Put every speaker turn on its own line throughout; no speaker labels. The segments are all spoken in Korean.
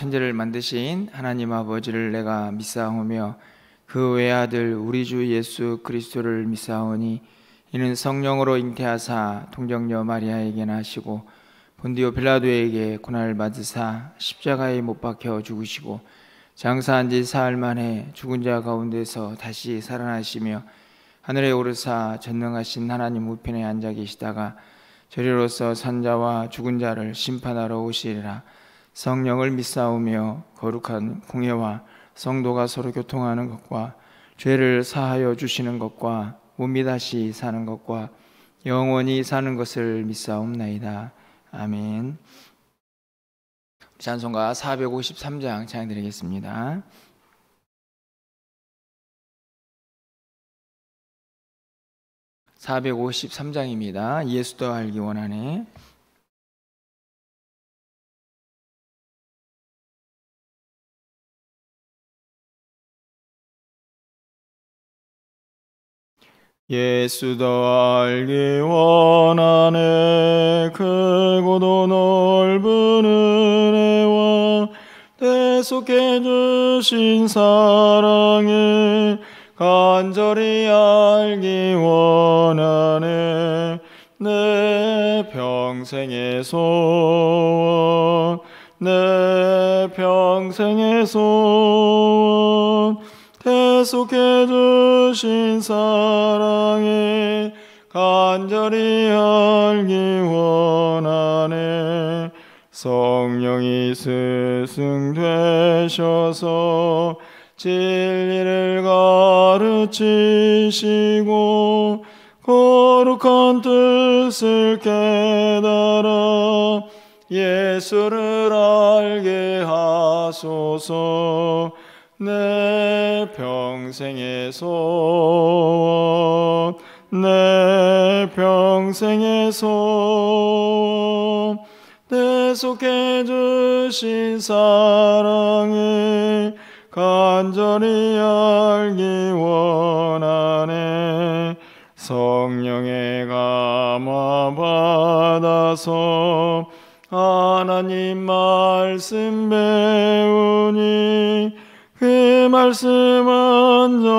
천지를 만드신 하나님 아버지를 내가 믿사오며 그 외아들 우리 주 예수 그리스도를 믿사오니 이는 성령으로 잉태하사 동정녀 마리아에게 나시고 본디오 빌라도에게 고난을 받으사 십자가에 못 박혀 죽으시고 장사한 지 사흘 만에 죽은 자 가운데서 다시 살아나시며 하늘에 오르사 전능하신 하나님 우편에 앉아 계시다가 저리로서 산자와 죽은 자를 심판하러 오시리라. 성령을 믿사오며 거룩한 공예와 성도가 서로 교통하는 것과 죄를 사하여 주시는 것과 몸이 다시 사는 것과 영원히 사는 것을 믿사옵나이다. 아멘. 찬송가 453장 찬양드리겠습니다. (453장입니다) 예수도 알기 원하네. 예수도 알기 원하네. 크고도 넓은 은혜와 대속해 주신 사랑에 간절히 알기 원하네. 내 평생의 소원, 내 평생의 소원, 대속해 주신 사랑에 간절히 알기 원하네. 성령이 스승되셔서 진리를 가르치시고 거룩한 뜻을 깨달아 예수를 알게 하소서. 내 평생의 소원, 내 평생의 소원, 대속해 주신 사랑에 간절히 알기 원하네. 성령의 감화 받아서 하나님 말씀 배우니 그 말씀 안절안절이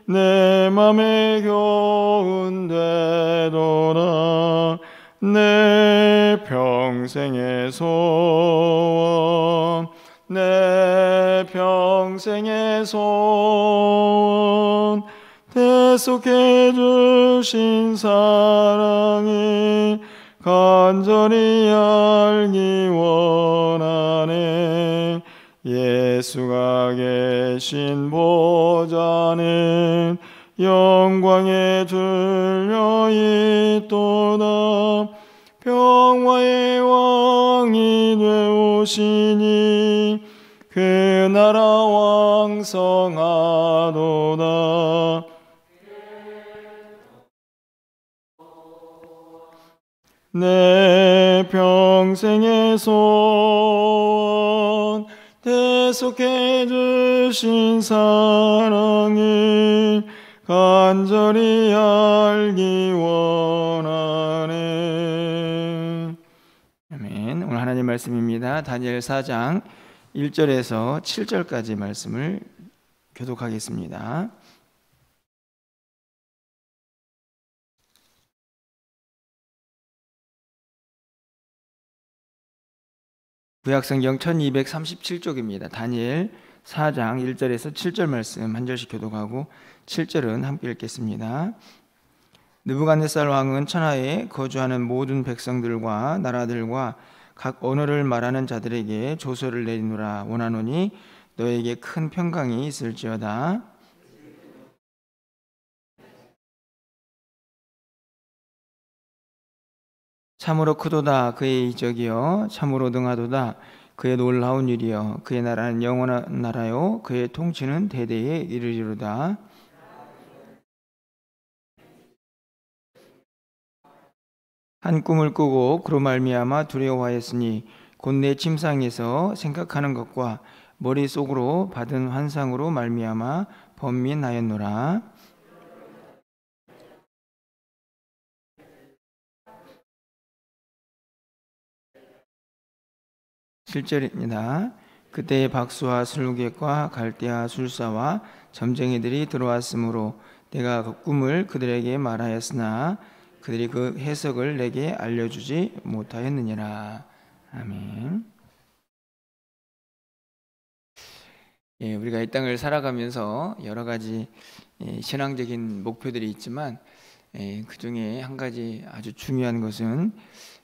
내 맘에 교훈되도다. 내 평생의 소원, 내 평생의 소원, 대속해 주신 사랑에 간절히 알기 원하네. 예수가 계신 보좌는 영광에 둘려 있도다. 평화의 왕이 되오시니 그 나라 왕성하도다. 내 평생의 소원, 대속해 주신 사랑에 간절히 알기 원하네. 아멘. 오늘 하나님 말씀입니다. 다니엘 4장 1절에서 7절까지 말씀을 교독하겠습니다. 구약성경 1237쪽입니다. 다니엘 4장 1절에서 7절 말씀 한 절씩 교독하고 7절은 함께 읽겠습니다. 느부갓네살 왕은 천하에 거주하는 모든 백성들과 나라들과 각 언어를 말하는 자들에게 조서를 내리노라. 원하노니 너에게 큰 평강이 있을지어다. 참으로 크도다 그의 이적이여, 참으로 능하도다 그의 놀라운 일이여. 그의 나라는 영원한 나라요, 그의 통치는 대대에 이르리로다. 한 꿈을 꾸고 그로 말미암아 두려워하였으니 곧 내 침상에서 생각하는 것과 머릿속으로 받은 환상으로 말미암아 번민하였노라. 7절입니다. 그때 박수와 술객과 갈대아 술사와 점쟁이들이 들어왔으므로 내가 그 꿈을 그들에게 말하였으나 그들이 그 해석을 내게 알려주지 못하였느니라. 아멘. 우리가 이 땅을 살아가면서 여러 가지 신앙적인 목표들이 있지만 그 중에 한 가지 아주 중요한 것은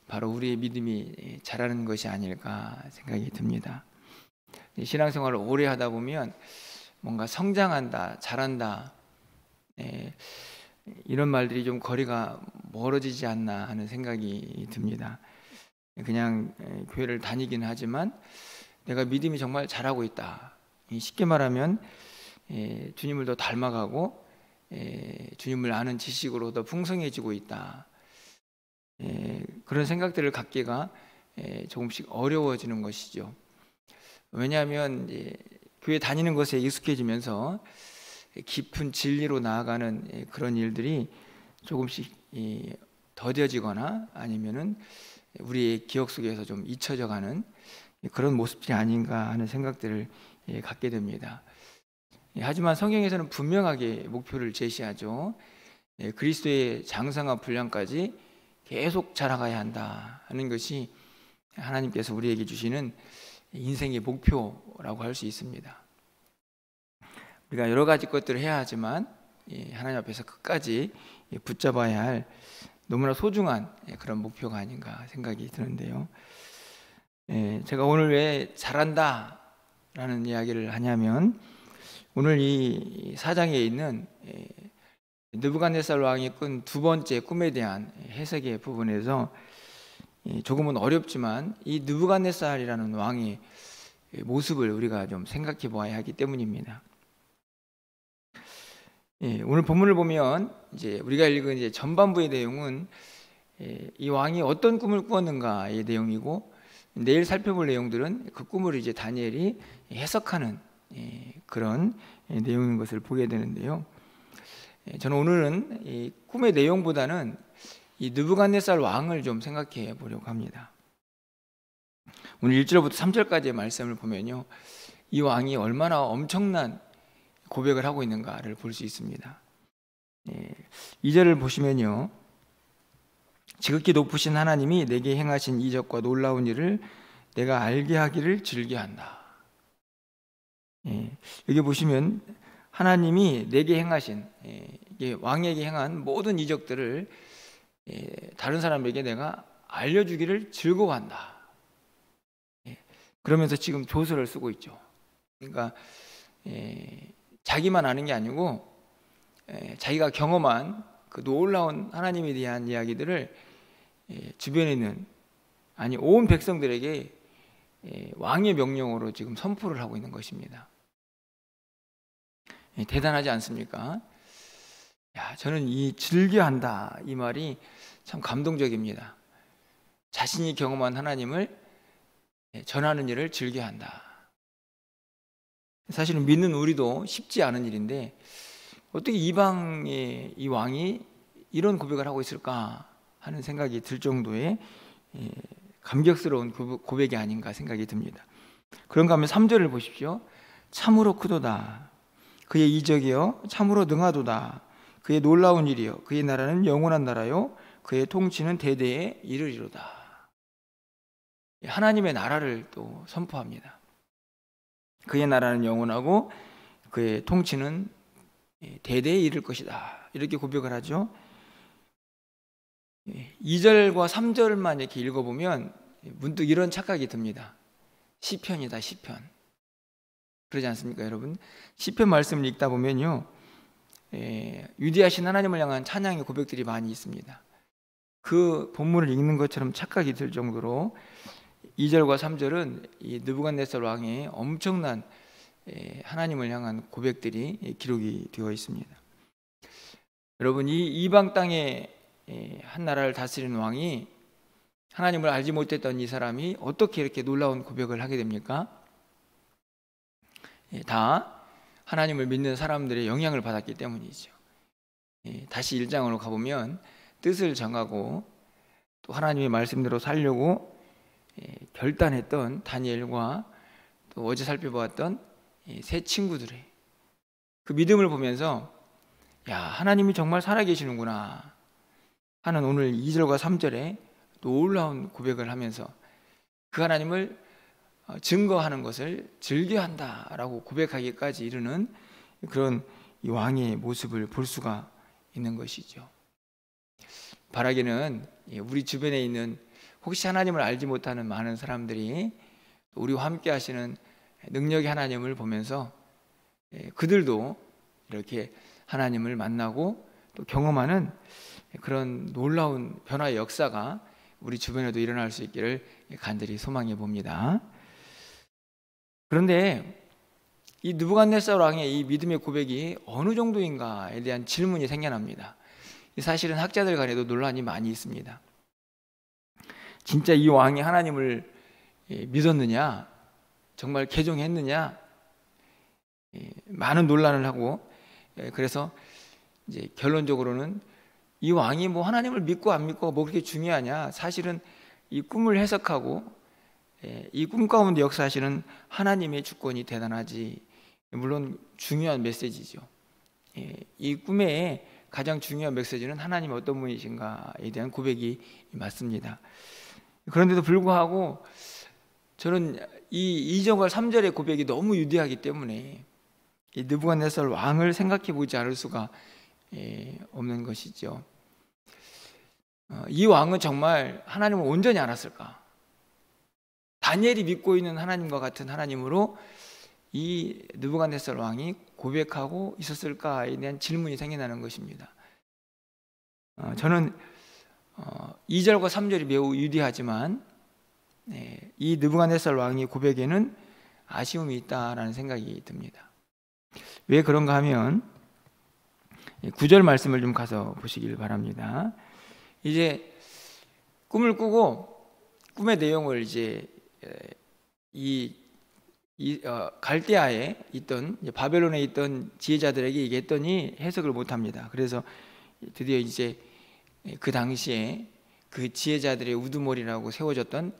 바로 우리의 믿음이 자라는 것이 아닐까 생각이 듭니다. 신앙생활을 오래 하다 보면 뭔가 성장한다, 자란다, 이런 말들이 좀 거리가 멀어지지 않나 하는 생각이 듭니다. 그냥 교회를 다니긴 하지만 내가 믿음이 정말 자라고 있다. 쉽게 말하면 주님을 더 닮아가고 주님을 아는 지식으로 더 풍성해지고 있다. 그런 생각들을 갖기가 조금씩 어려워지는 것이죠. 왜냐하면 교회 다니는 것에 익숙해지면서 깊은 진리로 나아가는 그런 일들이 조금씩 더뎌지거나 아니면은 우리의 기억 속에서 좀 잊혀져가는 그런 모습들이 아닌가 하는 생각들을 갖게 됩니다. 하지만 성경에서는 분명하게 목표를 제시하죠. 그리스도의 장성한 분량까지 계속 자라가야 한다 하는 것이 하나님께서 우리에게 주시는 인생의 목표라고 할 수 있습니다. 우리가 여러 가지 것들을 해야 하지만 하나님 앞에서 끝까지 붙잡아야 할 너무나 소중한 그런 목표가 아닌가 생각이 드는데요. 제가 오늘 왜 잘한다 라는 이야기를 하냐면 오늘 이 4장에 있는 느부갓네살 왕이 꾼 두 번째 꿈에 대한 해석의 부분에서 조금은 어렵지만 이 느부갓네살이라는 왕의 모습을 우리가 좀 생각해 보아야 하기 때문입니다. 오늘 본문을 보면 이제 우리가 읽은 이제 전반부의 내용은 이 왕이 어떤 꿈을 꾸었는가의 내용이고 내일 살펴볼 내용들은 그 꿈을 이제 다니엘이 해석하는 그런 내용인 것을 보게 되는데요. 저는 오늘은 이 꿈의 내용보다는 이 느부갓네살 왕을 좀 생각해 보려고 합니다. 오늘 1절부터 3절까지의 말씀을 보면요, 이 왕이 얼마나 엄청난 고백을 하고 있는가를 볼 수 있습니다. 2절을 보시면요, 지극히 높으신 하나님이 내게 행하신 이적과 놀라운 일을 내가 알게 하기를 즐겨한다. 여기 보시면 하나님이 내게 행하신 왕에게 행한 모든 이적들을 다른 사람에게 내가 알려주기를 즐거워한다. 그러면서 지금 조서를 쓰고 있죠. 그러니까 자기만 아는 게 아니고 자기가 경험한 그 놀라운 하나님에 대한 이야기들을 주변에 있는 온 백성들에게 왕의 명령으로 지금 선포를 하고 있는 것입니다. 대단하지 않습니까? 저는 이 즐겨한다 이 말이 참 감동적입니다. 자신이 경험한 하나님을 전하는 일을 즐겨한다. 사실은 믿는 우리도 쉽지 않은 일인데 어떻게 이방의 이 왕이 이런 고백을 하고 있을까 하는 생각이 들 정도의 감격스러운 고백이 아닌가 생각이 듭니다. 그런가 하면 3절을 보십시오. 참으로 크도다. 그의 이적이여 참으로 능하도다. 그의 놀라운 일이여 그의 나라는 영원한 나라요 그의 통치는 대대에 이르리로다. 하나님의 나라를 또 선포합니다. 그의 나라는 영원하고 그의 통치는 대대에 이를 것이다. 이렇게 고백을 하죠. 2절과 3절만 이렇게 읽어보면 문득 이런 착각이 듭니다. 시편이다, 시편. 그러지 않습니까, 여러분? 시편 말씀을 읽다 보면요, 위대하신 하나님을 향한 찬양의 고백들이 많이 있습니다. 그 본문을 읽는 것처럼 착각이 들 정도로 2절과 3절은 이 느부갓네살 왕의 엄청난 하나님을 향한 고백들이 기록이 되어 있습니다. 여러분, 이 이방 땅에 한 나라를 다스리는 왕이 하나님을 알지 못했던 이 사람이 어떻게 이렇게 놀라운 고백을 하게 됩니까? 다 하나님을 믿는 사람들의 영향을 받았기 때문이죠. 다시 1장으로 가보면 뜻을 정하고 또 하나님의 말씀대로 살려고 결단했던 다니엘과 또 어제 살펴보았던 세 친구들의 그 믿음을 보면서 야, 하나님이 정말 살아계시는구나 하는 오늘 2절과 3절에 놀라운 고백을 하면서 그 하나님을 증거하는 것을 즐겨한다라고 고백하기까지 이르는 그런 이 왕의 모습을 볼 수가 있는 것이죠. 바라기는 우리 주변에 있는 혹시 하나님을 알지 못하는 많은 사람들이 우리와 함께 하시는 능력의 하나님을 보면서 그들도 이렇게 하나님을 만나고 또 경험하는 그런 놀라운 변화의 역사가 우리 주변에도 일어날 수 있기를 간절히 소망해 봅니다. 그런데 이 느부갓네살 왕의 이 믿음의 고백이 어느 정도인가에 대한 질문이 생겨납니다. 사실은 학자들 간에도 논란이 많이 있습니다. 진짜 이 왕이 하나님을 믿었느냐, 정말 개종했느냐, 많은 논란을 하고, 그래서 이제 결론적으로는 이 왕이 뭐 하나님을 믿고 안 믿고 뭐 그렇게 중요하냐, 사실은 이 꿈을 해석하고 이 꿈 가운데 역사하시는 하나님의 주권이 대단하지, 물론 중요한 메시지죠. 이 꿈의 가장 중요한 메시지는 하나님이 어떤 분이신가에 대한 고백이 맞습니다. 그런데도 불구하고 저는 이 2절과 3절의 고백이 너무 유대하기 때문에 이 느부갓네살 왕을 생각해 보지 않을 수가 없는 것이죠. 이 왕은 정말 하나님을 온전히 알았을까? 다니엘이 믿고 있는 하나님과 같은 하나님으로 이 느부갓네살 왕이 고백하고 있었을까에 대한 질문이 생겨나는 것입니다. 저는 2절과 3절이 매우 유대하지만 이 느부갓네살 왕의 고백에는 아쉬움이 있다라는 생각이 듭니다. 왜 그런가 하면 9절 말씀을 좀 가서 보시길 바랍니다. 이제 꿈을 꾸고 꿈의 내용을 이제 갈대아에 있던 바벨론에 있던 지혜자들에게 얘기했더니 해석을 못합니다. 그래서 드디어 이제 그 당시에 그 지혜자들의 우두머리라고 세워졌던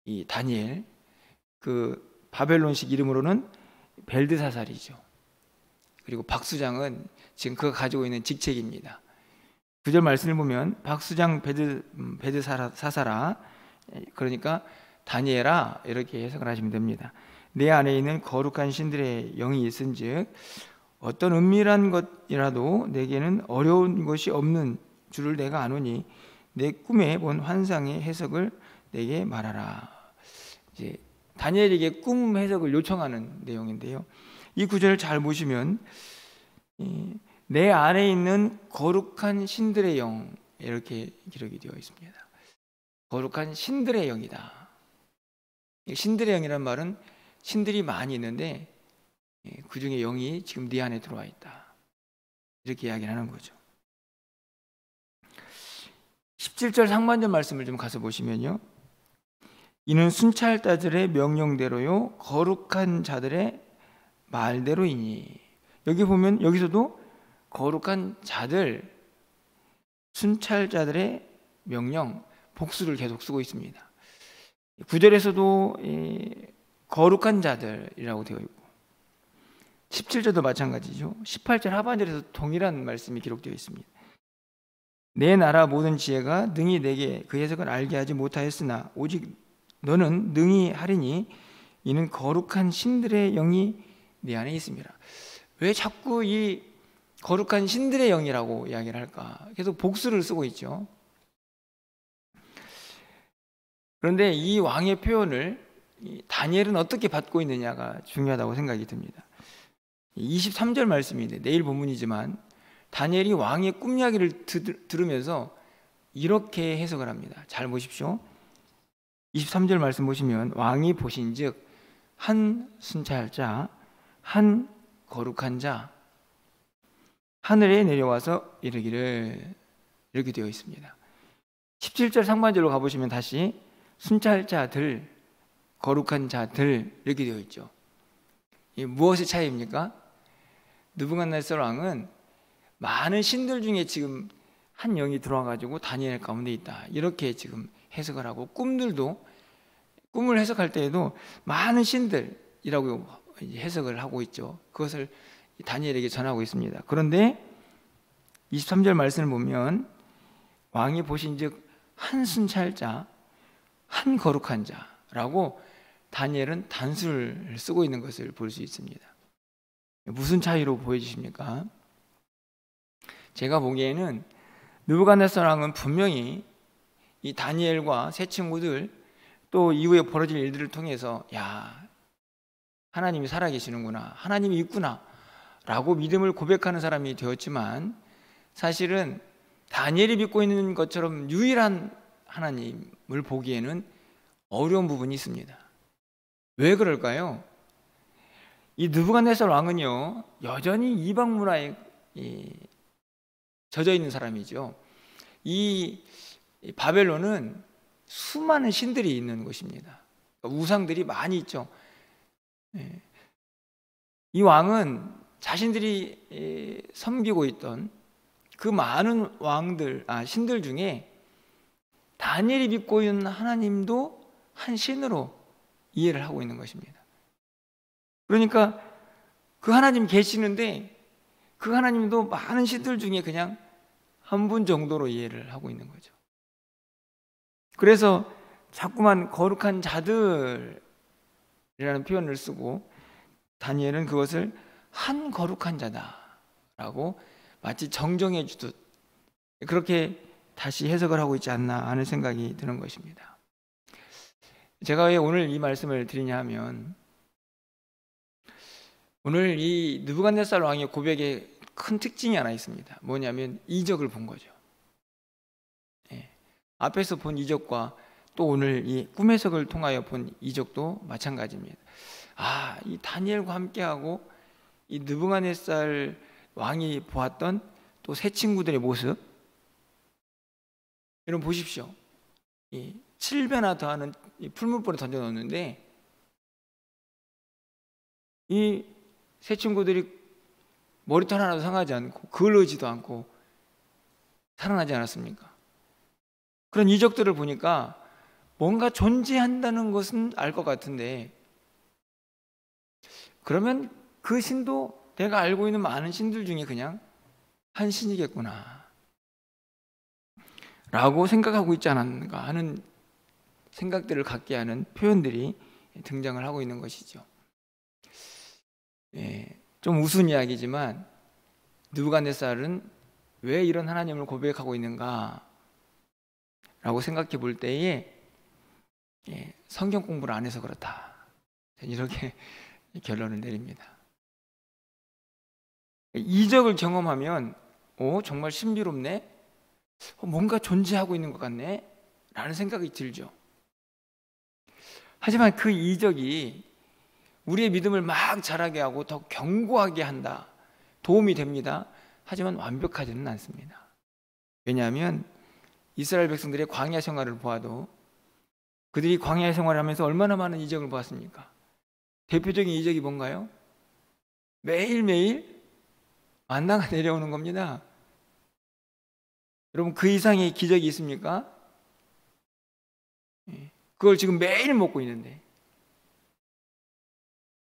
이 다니엘, 그 바벨론식 이름으로는 벨드사살이죠. 그리고 박수장은 지금 그가 가지고 있는 직책입니다. 9절 말씀을 보면 박수장 벨드사살아, 그러니까 다니엘아, 이렇게 해석을 하시면 됩니다. 내 안에 있는 거룩한 신들의 영이 있은즉 어떤 은밀한 것이라도 내게는 어려운 것이 없는 줄을 내가 아노니 내 꿈에 본 환상의 해석을 내게 말하라. 이제 다니엘에게 꿈 해석을 요청하는 내용인데요. 이 구절을 잘 보시면 내 안에 있는 거룩한 신들의 영, 이렇게 기록이 되어 있습니다. 거룩한 신들의 영이다. 신들의 영이란 말은 신들이 많이 있는데 그 중에 영이 지금 네 안에 들어와 있다, 이렇게 이야기를 하는 거죠. 17절 상반절 말씀을 좀 가서 보시면요, 이는 순찰자들의 명령대로요 거룩한 자들의 말대로이니. 여기 보면 여기서도 거룩한 자들, 순찰자들의 명령, 복수를 계속 쓰고 있습니다. 9절에서도 거룩한 자들이라고 되어 있고 17절도 마찬가지죠. 18절 하반절에서 동일한 말씀이 기록되어 있습니다. 내 나라 모든 지혜가 능히 내게 그 해석을 알게 하지 못하였으나 오직 너는 능히 하리니 이는 거룩한 신들의 영이 네 안에 있습니다. 왜 자꾸 이 거룩한 신들의 영이라고 이야기를 할까? 계속 복수를 쓰고 있죠. 그런데 이 왕의 표현을 다니엘은 어떻게 받고 있느냐가 중요하다고 생각이 듭니다. 23절 말씀인데 내일 본문이지만 다니엘이 왕의 꿈 이야기를 들으면서 이렇게 해석을 합니다. 잘 보십시오. 23절 말씀 보시면 왕이 보신즉 한 순찰자, 한 거룩한 자 하늘에 내려와서 이르기를, 이렇게 되어 있습니다. 17절 상반절로 가보시면 다시 순찰자들, 거룩한 자들, 이렇게 되어 있죠. 이 무엇의 차이입니까? 느부갓네살 왕은 많은 신들 중에 지금 한 영이 들어와가지고 다니엘 가운데 있다, 이렇게 지금 해석을 하고, 꿈을 해석할 때에도 많은 신들이라고 해석을 하고 있죠. 그것을 다니엘에게 전하고 있습니다. 그런데 23절 말씀을 보면 왕이 보신즉 한 순찰자, 한 거룩한 자라고 다니엘은 단수를 쓰고 있는 것을 볼 수 있습니다. 무슨 차이로 보여주십니까? 제가 보기에는 느부갓네살 왕은 분명히 이 다니엘과 세 친구들, 또 이후에 벌어질 일들을 통해서 야, 하나님이 살아계시는구나, 하나님이 있구나 라고 믿음을 고백하는 사람이 되었지만, 사실은 다니엘이 믿고 있는 것처럼 유일한 하나님을 보기에는 어려운 부분이 있습니다. 왜 그럴까요? 이 느부갓네살 왕은요, 여전히 이방 문화에 젖어 있는 사람이죠. 이 바벨론은 수많은 신들이 있는 곳입니다. 우상들이 많이 있죠. 이 왕은 자신들이 섬기고 있던 그 많은 신들 중에 다니엘이 믿고 있는 하나님도 한 신으로 이해를 하고 있는 것입니다. 그러니까 그 하나님 계시는데 그 하나님도 많은 신들 중에 그냥 한 분 정도로 이해를 하고 있는 거죠. 그래서 자꾸만 거룩한 자들이라는 표현을 쓰고, 다니엘은 그것을 한 거룩한 자다라고 마치 정정해 주듯 그렇게 다시 해석을 하고 있지 않나 하는 생각이 드는 것입니다. 제가 왜 오늘 이 말씀을 드리냐 하면, 오늘 이 느부갓네살 왕의 고백에 큰 특징이 하나 있습니다. 뭐냐면 이적을 본 거죠. 앞에서 본 이적과 또 오늘 이 꿈 해석을 통하여 본 이적도 마찬가지입니다. 이 다니엘과 함께하고 이 느부갓네살 왕이 보았던 또 세 친구들의 모습, 여러분 보십시오. 이 7배나 더하는 이 풀무불에 던져 넣었는데 이 세 친구들이 머리털 하나도 상하지 않고 그을르지도 않고 살아나지 않았습니까? 그런 이적들을 보니까 뭔가 존재한다는 것은 알 것 같은데, 그러면 그 신도 내가 알고 있는 많은 신들 중에 그냥 한 신이겠구나 라고 생각하고 있지 않았는가 하는 생각들을 갖게 하는 표현들이 등장을 하고 있는 것이죠. 좀 우스운 이야기지만 느부갓네살은 왜 이런 하나님을 고백하고 있는가 라고 생각해 볼 때에 성경 공부를 안 해서 그렇다, 이렇게 결론을 내립니다. 이적을 경험하면 정말 신비롭네, 뭔가 존재하고 있는 것 같네 라는 생각이 들죠. 하지만 그 이적이 우리의 믿음을 막 자라게 하고 더 견고하게 한다, 도움이 됩니다. 하지만 완벽하지는 않습니다. 왜냐하면 이스라엘 백성들의 광야 생활을 보아도 그들이 광야 생활을 하면서 얼마나 많은 이적을 보았습니까? 대표적인 이적이 뭔가요? 매일매일 만나가 내려오는 겁니다. 여러분, 그 이상의 기적이 있습니까? 그걸 지금 매일 먹고 있는데,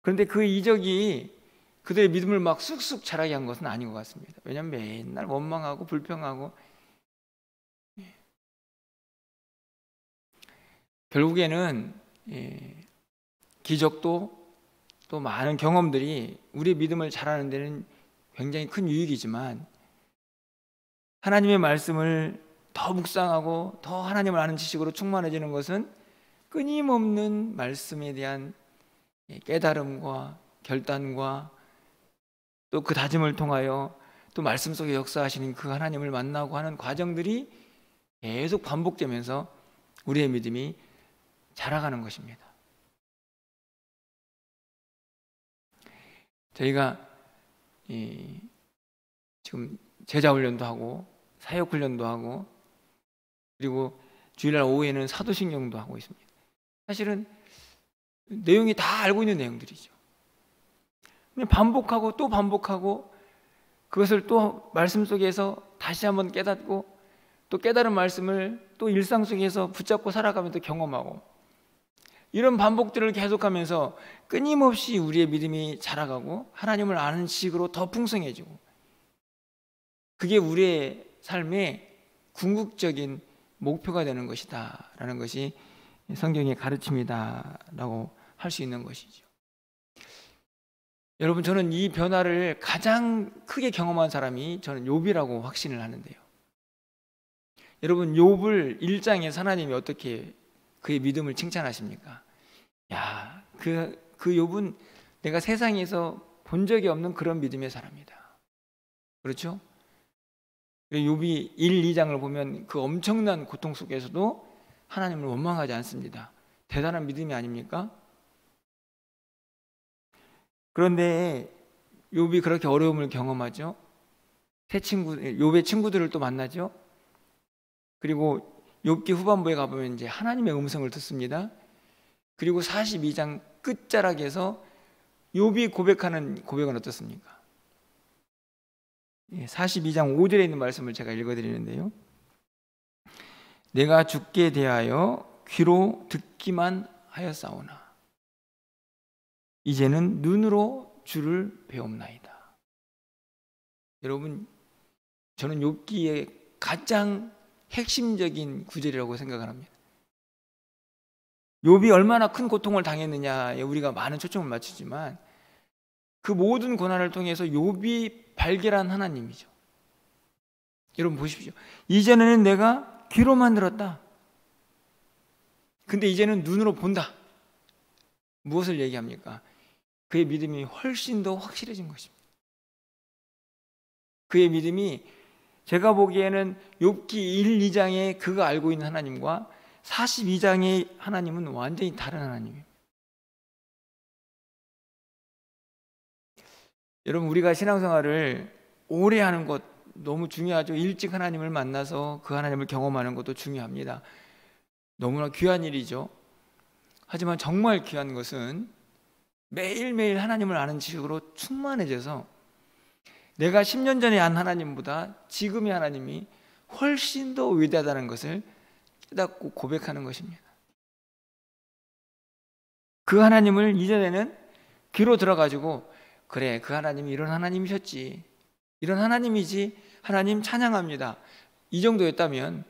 그런데 그 이적이 그들의 믿음을 막 쑥쑥 자라게 한 것은 아닌 것 같습니다. 왜냐하면 맨날 원망하고 불평하고, 결국에는 기적도 또 많은 경험들이 우리의 믿음을 자라는 데는 굉장히 큰 유익이지만, 하나님의 말씀을 더 묵상하고 더 하나님을 아는 지식으로 충만해지는 것은 끊임없는 말씀에 대한 깨달음과 결단과 또 그 다짐을 통하여 또 말씀 속에 역사하시는 그 하나님을 만나고 하는 과정들이 계속 반복되면서 우리의 믿음이 자라가는 것입니다. 저희가 지금 제자훈련도 하고 사역훈련도 하고, 그리고 주일날 오후에는 사도신경도 하고 있습니다. 사실은 내용이 다 알고 있는 내용들이죠. 근데 반복하고 또 반복하고 그것을 또 말씀 속에서 다시 한번 깨닫고 또 깨달은 말씀을 또 일상 속에서 붙잡고 살아가면서 경험하고, 이런 반복들을 계속하면서 끊임없이 우리의 믿음이 자라가고 하나님을 아는 지식으로 더 풍성해지고, 그게 우리의 삶의 궁극적인 목표가 되는 것이다 라는 것이 성경의 가르침이다 라고 할 수 있는 것이죠. 여러분, 저는 이 변화를 가장 크게 경험한 사람이 저는 욥이라고 확신을 하는데요. 여러분, 욥을 1장에 하나님이 어떻게 그의 믿음을 칭찬하십니까? 야, 그 욥은 내가 세상에서 본 적이 없는 그런 믿음의 사람이다. 그렇죠? 욥이 1, 2장을 보면 그 엄청난 고통 속에서도 하나님을 원망하지 않습니다. 대단한 믿음이 아닙니까? 그런데 욥이 그렇게 어려움을 경험하죠. 욥의 친구들을 또 만나죠. 그리고 욥기 후반부에 가보면 이제 하나님의 음성을 듣습니다. 그리고 42장 끝자락에서 욥이 고백하는 고백은 어떻습니까? 42장 5절에 있는 말씀을 제가 읽어드리는데요. 내가 주께 대하여 귀로 듣기만 하였사오나 이제는 눈으로 주를 배움나이다. 여러분, 저는 욥기의 가장 핵심적인 구절이라고 생각을 합니다. 욥이 얼마나 큰 고통을 당했느냐에 우리가 많은 초점을 맞추지만, 그 모든 고난을 통해서 욥이 발견한 하나님이죠. 여러분 보십시오. 이전에는 내가 귀로만 들었다. 근데 이제는 눈으로 본다. 무엇을 얘기합니까? 그의 믿음이 훨씬 더 확실해진 것입니다. 그의 믿음이 제가 보기에는 욥기 1, 2장에 그가 알고 있는 하나님과 42장의 하나님은 완전히 다른 하나님입니다. 여러분, 우리가 신앙생활을 오래 하는 것 너무 중요하죠. 일찍 하나님을 만나서 그 하나님을 경험하는 것도 중요합니다. 너무나 귀한 일이죠. 하지만 정말 귀한 것은 매일매일 하나님을 아는 지식으로 충만해져서 내가 10년 전에 안 하나님보다 지금의 하나님이 훨씬 더 위대하다는 것을 깨닫고 고백하는 것입니다. 그 하나님을 이전에는 귀로 들어가지고, 그래, 그 하나님이 이런 하나님이셨지, 이런 하나님이지, 하나님 찬양합니다, 이 정도였다면,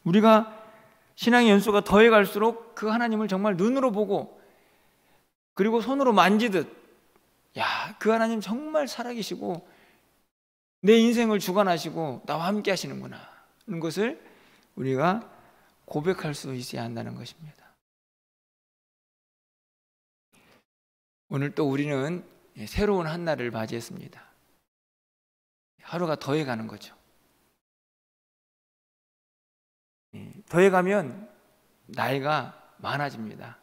우리가 신앙의 연수가 더해갈수록 그 하나님을 정말 눈으로 보고 그리고 손으로 만지듯, 야, 그 하나님 정말 살아계시고 내 인생을 주관하시고 나와 함께 하시는구나 하는 것을 우리가 고백할 수 있어야 한다는 것입니다. 오늘 또 우리는 새로운 한 날을 맞이했습니다. 하루가 더해가는 거죠. 더해가면 나이가 많아집니다.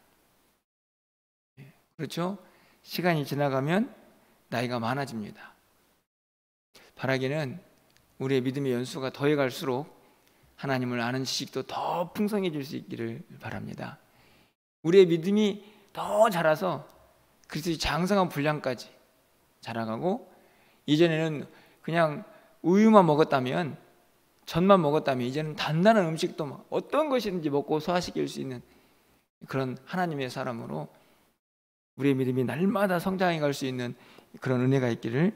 그렇죠? 시간이 지나가면 나이가 많아집니다. 바라기는 우리의 믿음의 연수가 더해갈수록 하나님을 아는 지식도 더 풍성해질 수 있기를 바랍니다. 우리의 믿음이 더 자라서 그리스도의 장성한 분량까지 자라가고, 이전에는 그냥 우유만 먹었다면, 전만 먹었다면, 이제는 단단한 음식도 어떤 것이든지 먹고 소화시킬 수 있는 그런 하나님의 사람으로 우리의 믿음이 날마다 성장해 갈 수 있는 그런 은혜가 있기를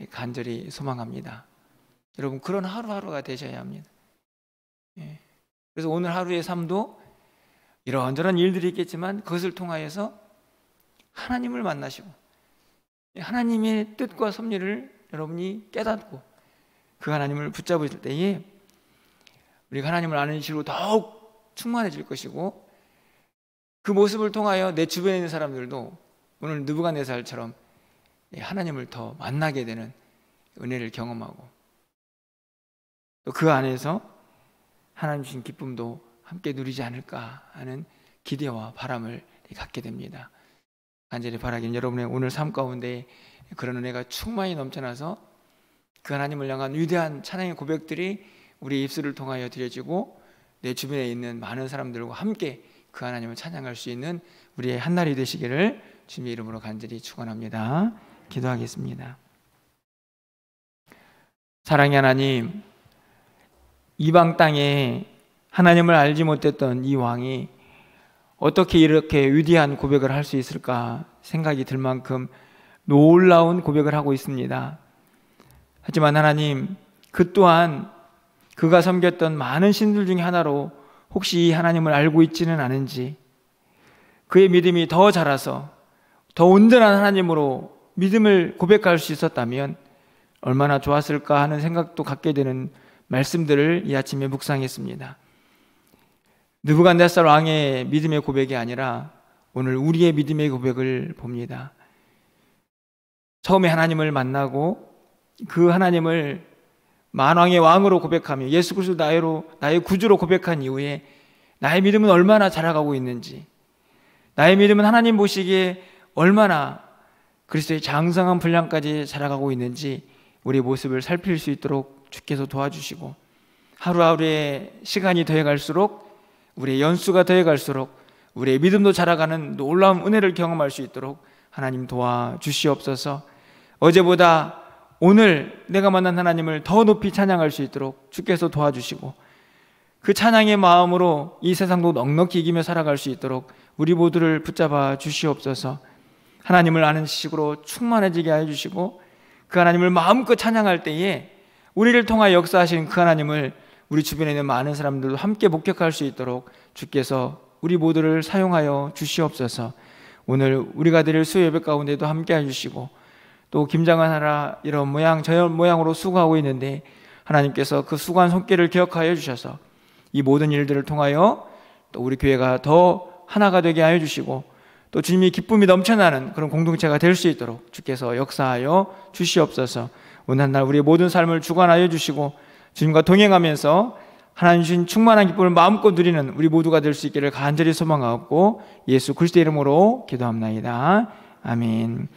간절히 소망합니다. 여러분, 그런 하루하루가 되셔야 합니다. 그래서 오늘 하루의 삶도 이런저런 일들이 있겠지만 그것을 통하여서 하나님을 만나시고 하나님의 뜻과 섭리를 여러분이 깨닫고 그 하나님을 붙잡을 때에 우리가 하나님을 아는 식으로 더욱 충만해질 것이고, 그 모습을 통하여 내 주변에 있는 사람들도 오늘 느부갓네살처럼 하나님을 더 만나게 되는 은혜를 경험하고, 또 그 안에서 하나님 주신 기쁨도 함께 누리지 않을까 하는 기대와 바람을 갖게 됩니다. 간절히 바라기는 여러분의 오늘 삶 가운데 그런 은혜가 충만히 넘쳐나서 그 하나님을 향한 위대한 찬양의 고백들이 우리의 입술을 통하여 드려지고, 내 주변에 있는 많은 사람들과 함께 그 하나님을 찬양할 수 있는 우리의 한날이 되시기를 주님의 이름으로 간절히 축원합니다. 기도하겠습니다. 사랑의 하나님, 이방 땅에 하나님을 알지 못했던 이 왕이 어떻게 이렇게 위대한 고백을 할 수 있을까 생각이 들 만큼 놀라운 고백을 하고 있습니다. 하지만 하나님, 그 또한 그가 섬겼던 많은 신들 중에 하나로 혹시 이 하나님을 알고 있지는 않은지, 그의 믿음이 더 자라서 더 온전한 하나님으로 믿음을 고백할 수 있었다면 얼마나 좋았을까 하는 생각도 갖게 되는 말씀들을 이 아침에 묵상했습니다. 느부갓네살 왕의 믿음의 고백이 아니라 오늘 우리의 믿음의 고백을 봅니다. 처음에 하나님을 만나고 그 하나님을 만왕의 왕으로 고백하며 예수 그리스도 나의 구주로 고백한 이후에 나의 믿음은 얼마나 자라가고 있는지, 나의 믿음은 하나님 보시기에 얼마나 그리스도의 장성한 분량까지 자라가고 있는지 우리 모습을 살필 수 있도록 주께서 도와주시고, 하루하루의 시간이 더해갈수록, 우리의 연수가 더해갈수록 우리의 믿음도 자라가는 놀라운 은혜를 경험할 수 있도록 하나님 도와주시옵소서. 어제보다 오늘 내가 만난 하나님을 더 높이 찬양할 수 있도록 주께서 도와주시고, 그 찬양의 마음으로 이 세상도 넉넉히 이기며 살아갈 수 있도록 우리 모두를 붙잡아 주시옵소서. 하나님을 아는 지식으로 충만해지게 하여 주시고, 그 하나님을 마음껏 찬양할 때에 우리를 통하여 역사하신 그 하나님을 우리 주변에 있는 많은 사람들도 함께 목격할 수 있도록 주께서 우리 모두를 사용하여 주시옵소서. 오늘 우리가 드릴 수요 예배 가운데도 함께 해주시고, 또 김장을 하라 이런 모양 저런 모양으로 수고하고 있는데 하나님께서 그 수고한 손길을 기억하여 주셔서 이 모든 일들을 통하여 또 우리 교회가 더 하나가 되게 하여 주시고, 또 주님이 기쁨이 넘쳐나는 그런 공동체가 될 수 있도록 주께서 역사하여 주시옵소서. 오늘 한 날 우리의 모든 삶을 주관하여 주시고, 주님과 동행하면서 하나님 주신 충만한 기쁨을 마음껏 누리는 우리 모두가 될 수 있기를 간절히 소망하옵고 예수 그리스도의 이름으로 기도합나이다. 아멘.